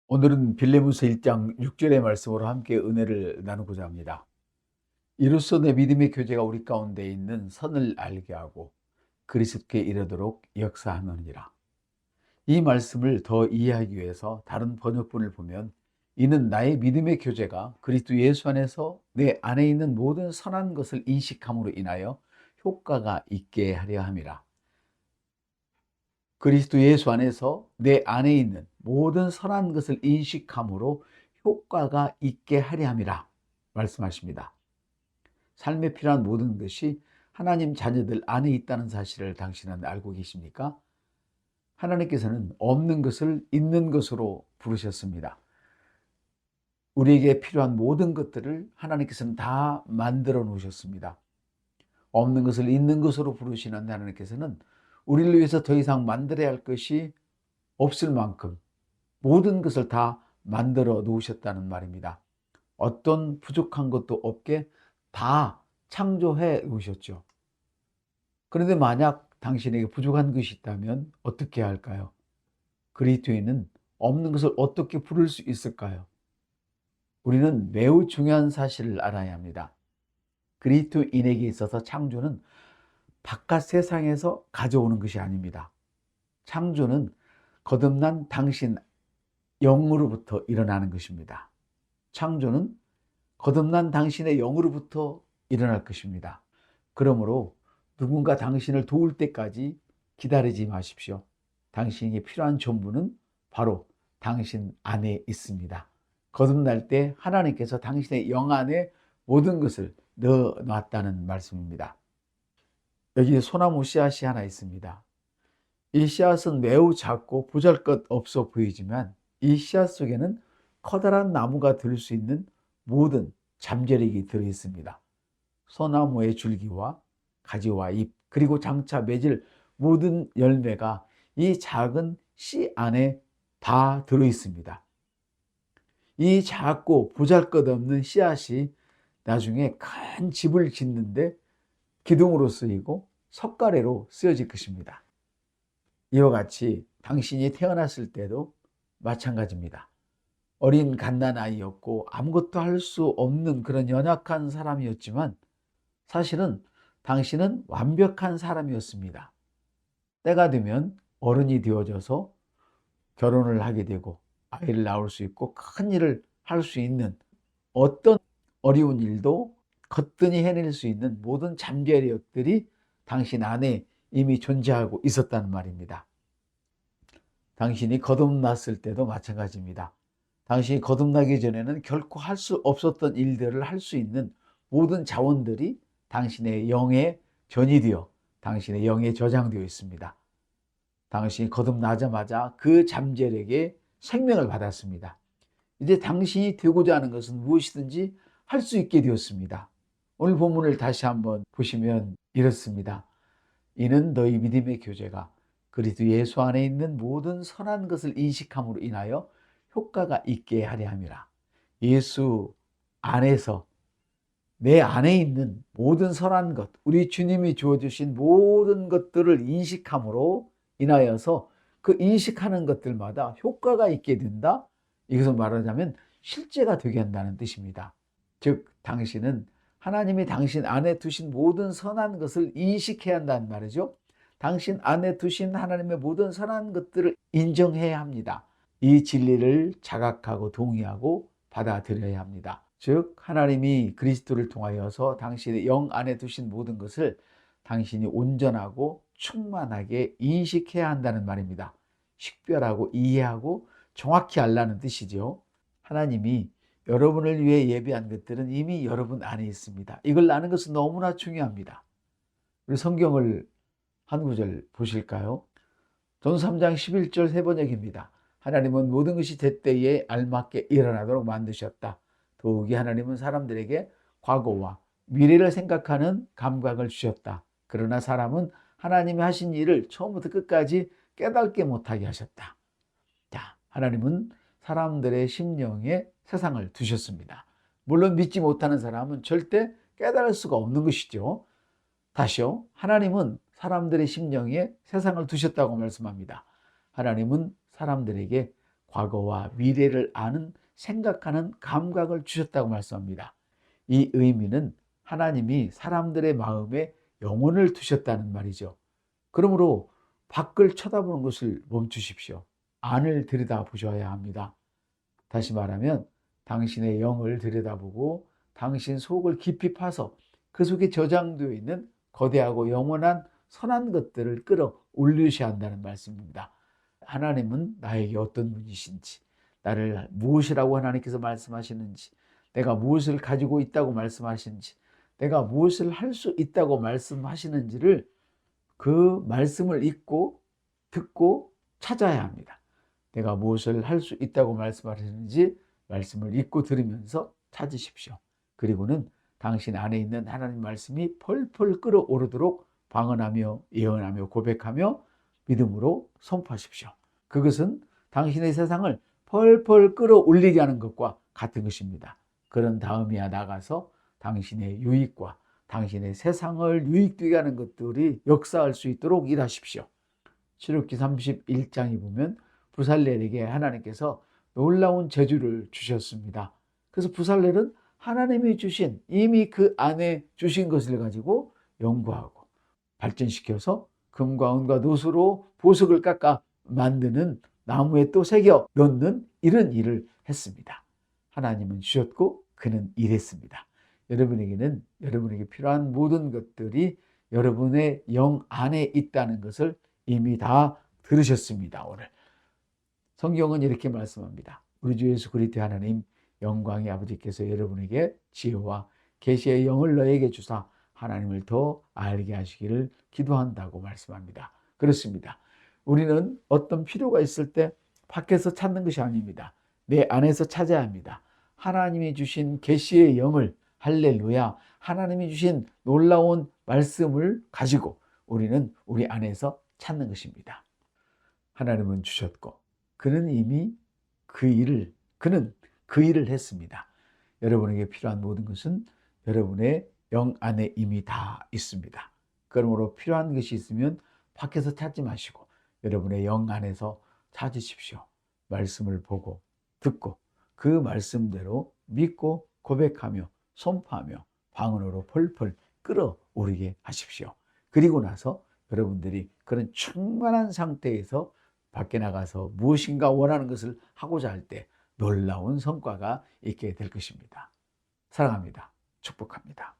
오늘은 빌레몬서 1장 6절의 말씀으로 함께 은혜를 나누고자 합니다. 이로써 내 믿음의 교제가 우리 가운데 있는 선을 알게 하고 그리스도께 이르도록 역사하느니라. 이 말씀을 더 이해하기 위해서 다른 번역본을 보면 이는 나의 믿음의 교제가 그리스도 예수 안에서 내 안에 있는 모든 선한 것을 인식함으로 인하여 효과가 있게 하려 함이라. 그리스도 예수 안에서 내 안에 있는 모든 선한 것을 인식함으로 효과가 있게 하려 함이라 말씀하십니다. 삶에 필요한 모든 것이 하나님 자녀들 안에 있다는 사실을 당신은 알고 계십니까? 하나님께서는 없는 것을 있는 것으로 부르셨습니다. 우리에게 필요한 모든 것들을 하나님께서는 다 만들어 놓으셨습니다. 없는 것을 있는 것으로 부르시는 하나님께서는 우리를 위해서 더 이상 만들어야 할 것이 없을 만큼 모든 것을 다 만들어 놓으셨다는 말입니다. 어떤 부족한 것도 없게 다 창조해 놓으셨죠. 그런데 만약 당신에게 부족한 것이 있다면 어떻게 해야 할까요? 그리스도인은 없는 것을 어떻게 부를 수 있을까요? 우리는 매우 중요한 사실을 알아야 합니다. 그리스도인에게 있어서 창조는 바깥 세상에서 가져오는 것이 아닙니다. 창조는 거듭난 당신 영으로부터 일어나는 것입니다. 창조는 거듭난 당신의 영으로부터 일어날 것입니다. 그러므로 누군가 당신을 도울 때까지 기다리지 마십시오. 당신에게 필요한 전부는 바로 당신 안에 있습니다. 거듭날 때 하나님께서 당신의 영 안에 모든 것을 넣어놨다는 말씀입니다. 여기 소나무 씨앗이 하나 있습니다. 이 씨앗은 매우 작고 보잘것없어 보이지만 이 씨앗 속에는 커다란 나무가 될 수 있는 모든 잠재력이 들어있습니다. 소나무의 줄기와 가지와 잎 그리고 장차 맺을 모든 열매가 이 작은 씨 안에 다 들어있습니다. 이 작고 보잘것없는 씨앗이 나중에 큰 집을 짓는데 기둥으로 쓰이고 석가래로 쓰여질 것입니다. 이와 같이 당신이 태어났을 때도 마찬가지입니다. 어린 갓난아이였고 아무것도 할 수 없는 그런 연약한 사람이었지만 사실은 당신은 완벽한 사람이었습니다. 때가 되면 어른이 되어져서 결혼을 하게 되고 아이를 낳을 수 있고 큰 일을 할 수 있는 어떤 어려운 일도 거뜬히 해낼 수 있는 모든 잠재력들이 당신 안에 이미 존재하고 있었다는 말입니다. 당신이 거듭났을 때도 마찬가지입니다. 당신이 거듭나기 전에는 결코 할 수 없었던 일들을 할 수 있는 모든 자원들이 당신의 영에 전이되어 당신의 영에 저장되어 있습니다. 당신이 거듭나자마자 그 잠재력에 생명을 받았습니다. 이제 당신이 되고자 하는 것은 무엇이든지 할 수 있게 되었습니다. 오늘 본문을 다시 한번 보시면 이렇습니다. 이는 너희 믿음의 교제가 그리스도 예수 안에 있는 모든 선한 것을 인식함으로 인하여 효과가 있게 하려 함이라. 예수 안에서 내 안에 있는 모든 선한 것, 우리 주님이 주어주신 모든 것들을 인식함으로 인하여서 그 인식하는 것들마다 효과가 있게 된다. 이것을 말하자면 실제가 되게 한다는 뜻입니다. 즉 당신은 하나님이 당신 안에 두신 모든 선한 것을 인식해야 한다는 말이죠. 당신 안에 두신 하나님의 모든 선한 것들을 인정해야 합니다. 이 진리를 자각하고 동의하고 받아들여야 합니다. 즉 하나님이 그리스도를 통하여서 당신의 영 안에 두신 모든 것을 당신이 온전하고 충만하게 인식해야 한다는 말입니다. 식별하고 이해하고 정확히 알라는 뜻이죠. 하나님이 여러분을 위해 예비한 것들은 이미 여러분 안에 있습니다. 이걸 아는 것은 너무나 중요합니다. 우리 성경을 한 구절 보실까요? 전서 3장 11절 세 번역입니다. 하나님은 모든 것이 제때에 알맞게 일어나도록 만드셨다. 더욱이 하나님은 사람들에게 과거와 미래를 생각하는 감각을 주셨다. 그러나 사람은 하나님이 하신 일을 처음부터 끝까지 깨닫게 못하게 하셨다. 자, 하나님은 사람들의 심령에 세상을 두셨습니다. 물론 믿지 못하는 사람은 절대 깨달을 수가 없는 것이죠. 다시요. 하나님은 사람들의 심령에 세상을 두셨다고 말씀합니다. 하나님은 사람들에게 과거와 미래를 아는 생각하는 감각을 주셨다고 말씀합니다. 이 의미는 하나님이 사람들의 마음에 영혼을 두셨다는 말이죠. 그러므로 밖을 쳐다보는 것을 멈추십시오. 안을 들여다보셔야 합니다. 다시 말하면 당신의 영을 들여다보고 당신 속을 깊이 파서 그 속에 저장되어 있는 거대하고 영원한 선한 것들을 끌어올리셔야 한다는 말씀입니다. 하나님은 나에게 어떤 분이신지, 나를 무엇이라고 하나님께서 말씀하시는지, 내가 무엇을 가지고 있다고 말씀하시는지, 내가 무엇을 할 수 있다고 말씀하시는지를 그 말씀을 읽고 듣고 찾아야 합니다. 내가 무엇을 할 수 있다고 말씀하시는지 말씀을 읽고 들으면서 찾으십시오. 그리고는 당신 안에 있는 하나님 말씀이 펄펄 끓어오르도록 방언하며 예언하며 고백하며 믿음으로 선포하십시오. 그것은 당신의 세상을 펄펄 끓어올리게 하는 것과 같은 것입니다. 그런 다음이야 나가서 당신의 유익과 당신의 세상을 유익되게 하는 것들이 역사할 수 있도록 일하십시오. 출애굽기 31장에 보면 부살렐에게 하나님께서 놀라운 재주를 주셨습니다. 그래서 부살렐은 하나님이 주신, 이미 그 안에 주신 것을 가지고 연구하고 발전시켜서 금과 은과 노수로 보석을 깎아 만드는, 나무에 또 새겨 넣는 이런 일을 했습니다. 하나님은 주셨고 그는 일했습니다. 여러분에게 필요한 모든 것들이 여러분의 영 안에 있다는 것을 이미 다 들으셨습니다. 오늘 성경은 이렇게 말씀합니다. 우리 주 예수 그리스도 하나님 영광의 아버지께서 여러분에게 지혜와 계시의 영을 너에게 주사 하나님을 더 알게 하시기를 기도한다고 말씀합니다. 그렇습니다. 우리는 어떤 필요가 있을 때 밖에서 찾는 것이 아닙니다. 내 안에서 찾아야 합니다. 하나님이 주신 계시의 영을, 할렐루야, 하나님이 주신 놀라운 말씀을 가지고 우리는 우리 안에서 찾는 것입니다. 하나님은 주셨고 그는 이미 그는 그 일을 했습니다. 여러분에게 필요한 모든 것은 여러분의 영 안에 이미 다 있습니다. 그러므로 필요한 것이 있으면 밖에서 찾지 마시고 여러분의 영 안에서 찾으십시오. 말씀을 보고 듣고 그 말씀대로 믿고 고백하며 선포하며 방언으로 펄펄 끓어오르게 하십시오. 그리고 나서 여러분들이 그런 충만한 상태에서 밖에 나가서 무엇인가 원하는 것을 하고자 할 때 놀라운 성과가 있게 될 것입니다. 사랑합니다. 축복합니다.